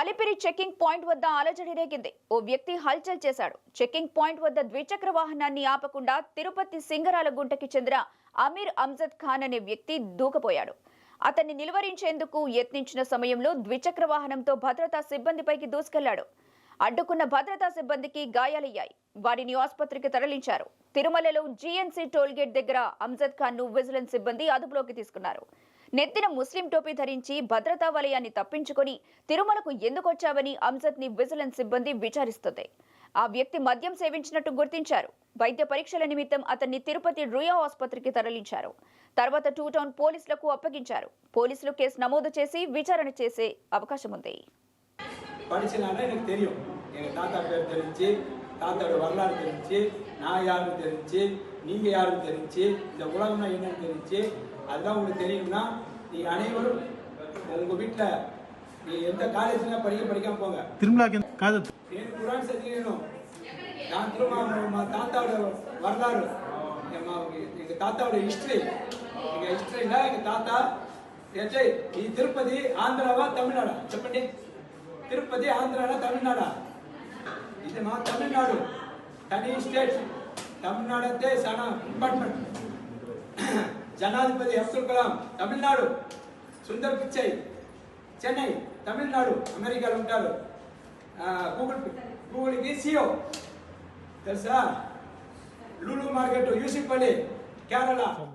Alipiri checking point వద్ద అలజడి రేగింది. ఓ వ్యక్తి హల్చల్ చేశాడు. చెకింగ్ పాయింట్ వద్ద ద్విచక్ర వాహనాన్ని ఆపకుండా తిరుపతి సింగరాల గుంటకి చెందిన అమీర్ అమ్జద్ ఖాన్ అనే వ్యక్తి దూకపోయాడు. అతన్ని నిలువరించేందుకు యత్నించిన సమయంలో ద్విచక్ర వాహనంతో భద్రతా సిబ్బందిపైకి దూసుకెళ్లాడు. అడ్డుకున్న భద్రతా సిబ్బందికి గాయాలయ్యాయి. వారిని ఆసుపత్రికి తరలించారు. తిరుమలలో జీఎన్సీ టోల్గేట్ దగ్గర అమ్జద్ ఖాన్ ను విజిలెన్స్ సిబ్బంది అదుపులోకి తీసుకున్నారు. నెత్తిన ముస్లిం టోపీ ధరించి భద్రతా వలయాన్ని తప్పించుకొని తిరుమలకు ఎందుకొచ్చావని అమ్జద్ ని విజిలెన్స్ సిబ్బంది విచారిస్తుంది. ఆ వ్యక్తి మద్యం సేవించినట్టు గుర్తించారు. వైద్య పరీక్షల నిమిత్తం అతన్ని తిరుపతి రుయా ఆసుపత్రికి తరలించారు. తర్వాత టూ టౌన్ పోలీసులకు అప్పగించారు. పోలీసులు కేసు నమోదు చేసి విచారణ చేసే అవకాశం ఉంది. தாத்தாவோட வரலாறு தெரிஞ்சு, நான் யாருன்னு தெரிஞ்சு, நீங்க யாருன்னு தெரிஞ்சு, இந்த உலகம்னா என்னன்னு தெரிஞ்சு, அதுதான் உங்களுக்கு தெரியும்னா நீங்க அனைவரும் உங்க வீட்டுல நீ எந்த காலேஜ்ல படிக்காம போங்க. எனக்கு குரான் சத்தியணும். நான் திரும்ப தாத்தாவோட வரலாறு, எங்க தாத்தாவோட ஹிஸ்டரி, எங்க ஹிஸ்டரியில எங்க தாத்தா ఈ తిరుపతి ఆంధ్రావా తమిళనాడా చెప్పండి. తిరుపతి ఆంధ్రానా తమిళనాడా? ఇది మా తమిళనాడు, తని స్టేట్. తమిళనాడు అంటే చాలా ఇంపార్టెంట్. జనాధిపతి అబ్దుల్ కలాం తమిళనాడు, సుందర్ పిచ్చై చెన్నై తమిళనాడు, అమెరికాలో ఉంటారు. గూగుల్కి సిఓ తెలుసా? లూలు మార్కెట్ యూసిఫ్ అలీ కేరళ.